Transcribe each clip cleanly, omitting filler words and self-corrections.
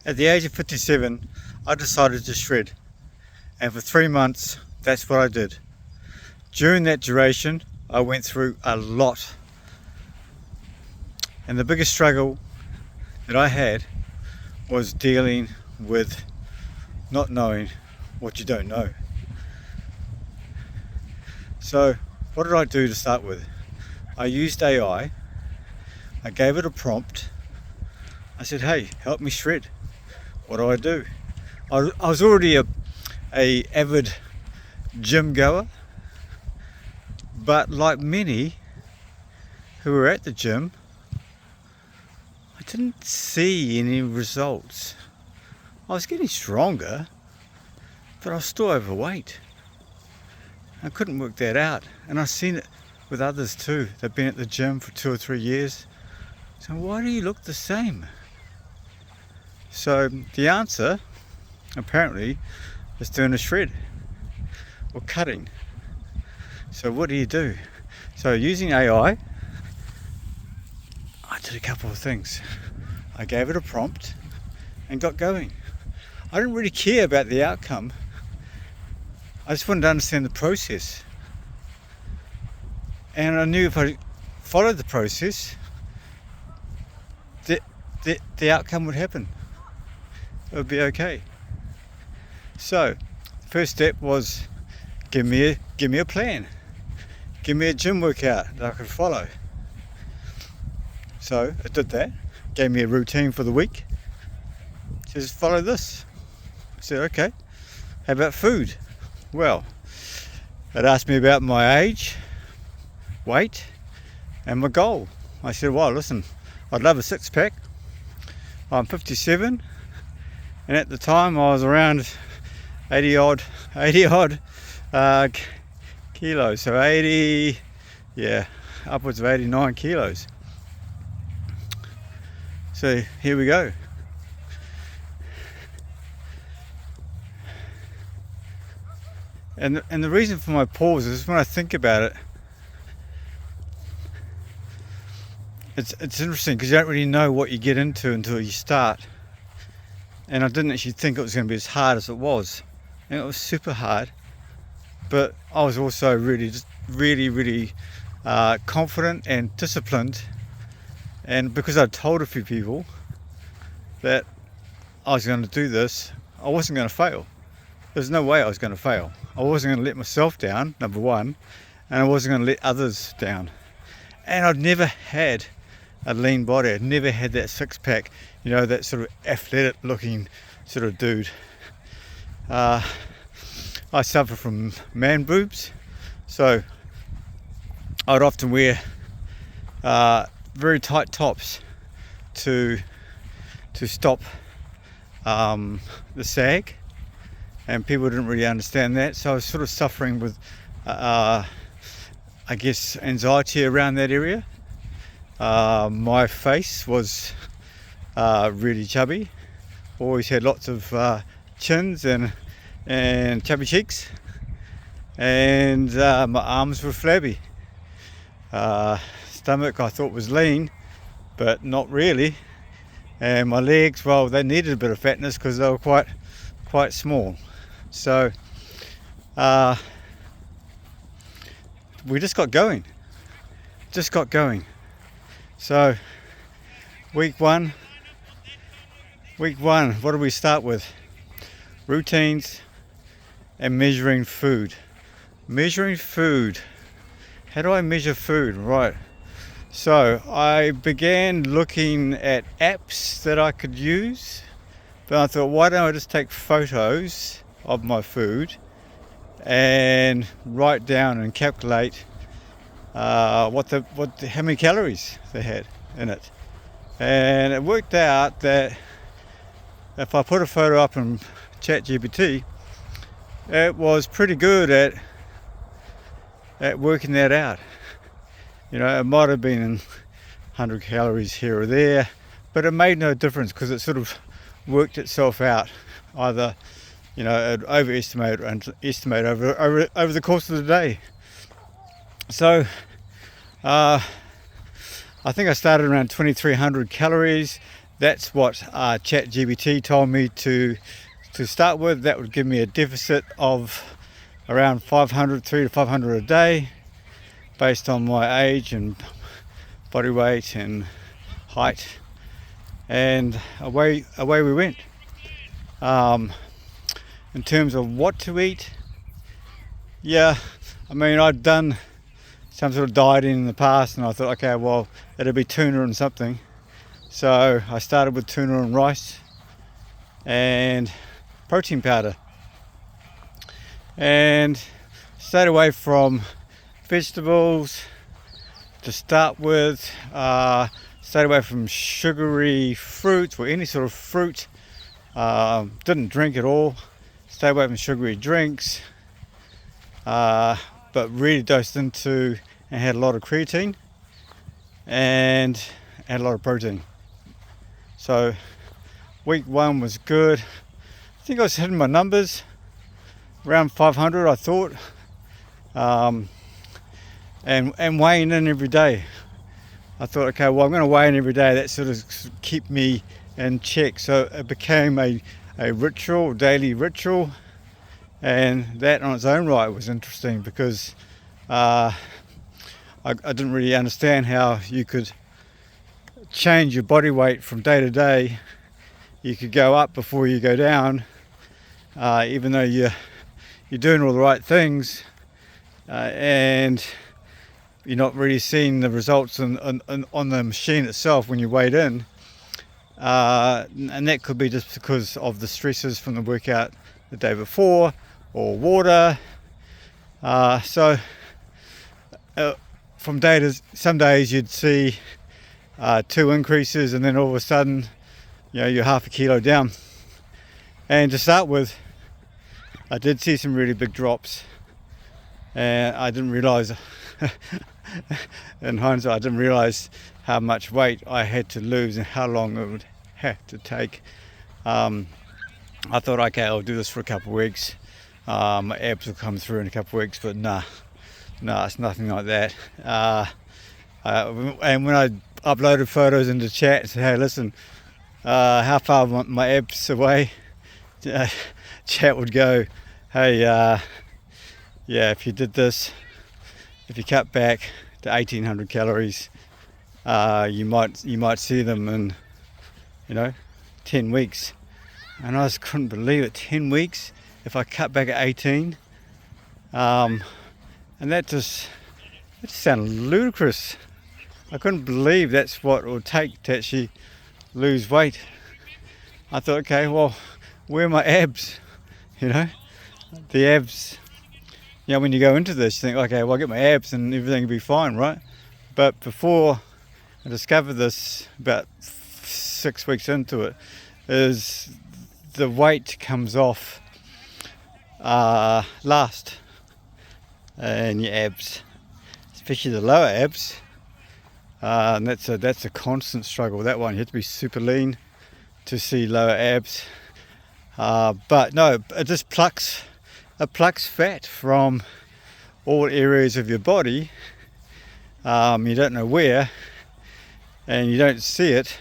At the age of 57, I decided to shred, and for 3 months, that's what I did. During that duration, I went through a lot, and the biggest struggle that I had was dealing with not knowing what you don't know. So, what did I do to start with? I used AI. I gave it a prompt. I said, hey, help me shred. What do I do? I was already a avid gym goer, but like many who were at the gym, I didn't see any results. I was getting stronger, but I was still overweight. I couldn't work that out, and I've seen it with others too. They've been at the gym for 2 or 3 years. So why do you look the same? So the answer, apparently, is doing a shred or cutting. So what do? So using AI, I did a couple of things. I gave it a prompt and got going. I didn't really care about the outcome. I just wanted to understand the process. And I knew if I followed the process, the outcome would happen. It would be okay. So, first step was give me a plan. Give me a gym workout that I could follow. So I did that. Gave me a routine for the week. Says follow this. I said okay. How about food? Well, it asked me about my age, weight, and my goal. I said, well, listen, I'd love a six-pack. I'm 57, and at the time I was around 80 odd kilos. So 80, upwards of 89 kilos. So here we go. And the reason for my pause is when I think about it, it's interesting because you don't really know what you get into until you start. And I didn't actually think it was going to be as hard as it was. And it was super hard. But I was also really confident and disciplined. And because I'd told a few people that I was going to do this, I wasn't going to fail. There's no way I was going to fail. I wasn't going to let myself down, number one, and I wasn't going to let others down. And I'd never had a lean body. I'd never had that six-pack, that sort of athletic-looking sort of dude. I suffer from man boobs, so I'd often wear very tight tops to stop the sag, and people didn't really understand that. So I was sort of suffering with, I guess, anxiety around that area. My face was really chubby. Always had lots of chins and chubby cheeks, and my arms were flabby. Stomach I thought was lean, but not really. And my legs, well, they needed a bit of fatness because they were quite small. So we just got going. So week one, what do we start with? Routines and measuring food. How do I measure food? Right. So I began looking at apps that I could use, but I thought, why don't I just take photos of my food and write down and calculate how many calories they had in it. And it worked out that if I put a photo up in ChatGPT, it was pretty good at working that out. It might have been 100 calories here or there, but it made no difference because it sort of worked itself out. Either, it overestimate or underestimate over the course of the day. So, I think I started around 2,300 calories. that's what ChatGPT told me to start with. That would give me a deficit of around 300 to 500 a day, based on my age and body weight and height. And away we went. In terms of what to eat, yeah, I mean, I'd done some sort of dieting in the past, and I thought, okay, well, it'll be tuna and something. So I started with tuna and rice and protein powder, and stayed away from vegetables to start with. Stayed away from sugary fruits or any sort of fruit. Didn't drink at all. Stay away from sugary drinks, but really dosed into and had a lot of creatine and had a lot of protein. So week 1 was good. I think I was hitting my numbers around 500, I thought, and weighing in every day. I thought, okay, well, I'm going to weigh in every day. That sort of keep me in check. So it became a ritual, daily ritual, and that on its own right was interesting, because I didn't really understand how you could change your body weight from day to day. You could go up before you go down, even though you're doing all the right things, and you're not really seeing the results on the machine itself when you weighed in. And that could be just because of the stresses from the workout the day before, or water. So from day to some days you'd see 2 increases, and then all of a sudden, you're half a kilo down. And to start with, I did see some really big drops, and I didn't realize in hindsight, I didn't realize how much weight I had to lose and how long it would have to take. I thought, okay, I'll do this for a couple of weeks. My abs will come through in a couple of weeks, but nah, it's nothing like that. And when I uploaded photos into chat and said, hey, listen, how far are my abs away? Chat would go, hey, yeah, if you did this, if you cut back to 1800 calories, you might see them in 10 weeks. And I just couldn't believe it. 10 weeks if I cut back at 18, and that just sounded ludicrous. I couldn't believe that's what it would take to actually lose weight. I thought, okay, well, where are my abs? The abs, when you go into this, you think, okay, well, I'll get my abs and everything will be fine, right? But before I discovered this, about 6 weeks into it, is the weight comes off last in your abs, especially the lower abs. And that's a constant struggle, that one. You have to be super lean to see lower abs. But no, it just plucks fat from all areas of your body. You don't know where, and you don't see it,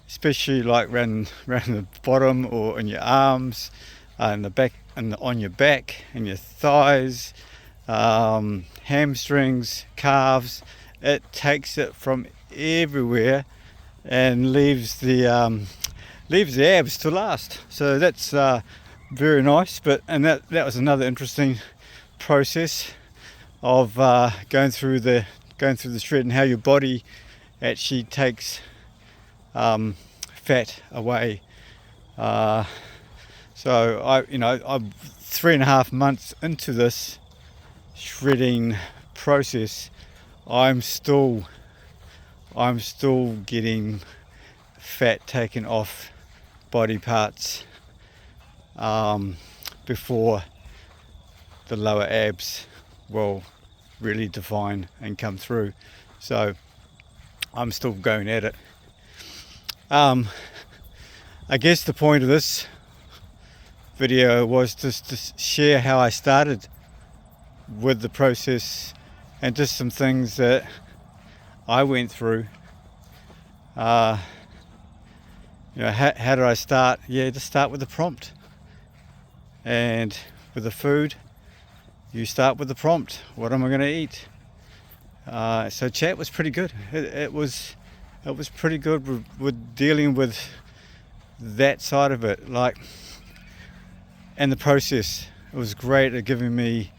especially like around the bottom, or in your arms, and the back, and on your back, and your thighs, hamstrings, calves. It takes it from everywhere and leaves the abs to last. So that's very nice. And that was another interesting process of going through the shred, and how your body actually takes fat away. So I'm 3.5 months into this shredding process. I'm still getting fat taken off body parts before the lower abs will really define and come through. So I'm still going at it. I guess the point of this video was just to share how I started with the process, and just some things that I went through. how did I start? Yeah, just start with the prompt. And with the food, you start with the prompt. What am I going to eat? So chat was pretty good. It was pretty good with dealing with that side of it, and the process. It was great at giving me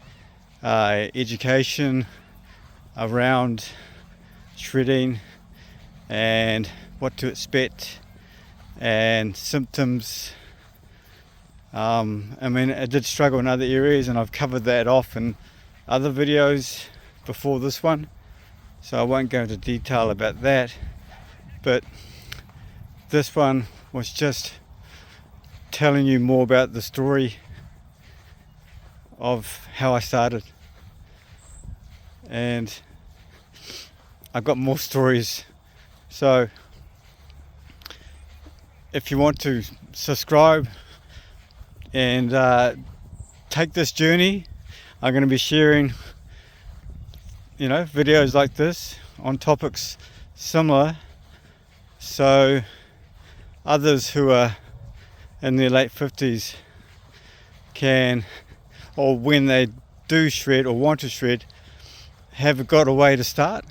education around shredding and what to expect and symptoms. I mean, I did struggle in other areas, and I've covered that off in other videos before this one, so I won't go into detail about that. But this one was just telling you more about the story of how I started. And I've got more stories, so if you want to subscribe and take this journey, I'm going to be sharing videos like this on topics similar, so others who are in their late 50s can, or when they do shred or want to shred, have got a way to start.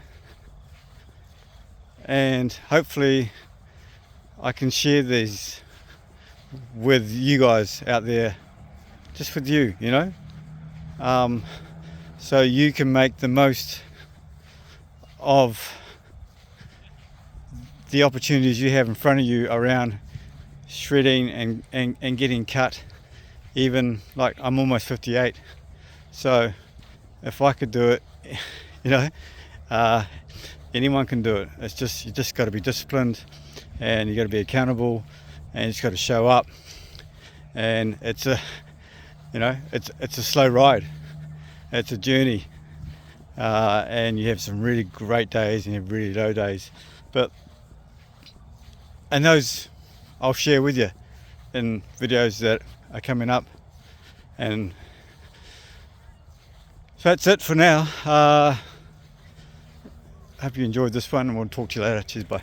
And hopefully I can share these with you guys out there, just with you, so you can make the most of the opportunities you have in front of you around shredding and getting cut. Even like, I'm almost 58, so if I could do it, anyone can do it. It's just, you just got to be disciplined, and you got to be accountable, and you just got to show up. And it's a slow ride. It's a journey, and you have some really great days and you have really low days. And those I'll share with you in videos that are coming up. And so that's it for now. Hope you enjoyed this one, and we'll talk to you later. Cheers, bye.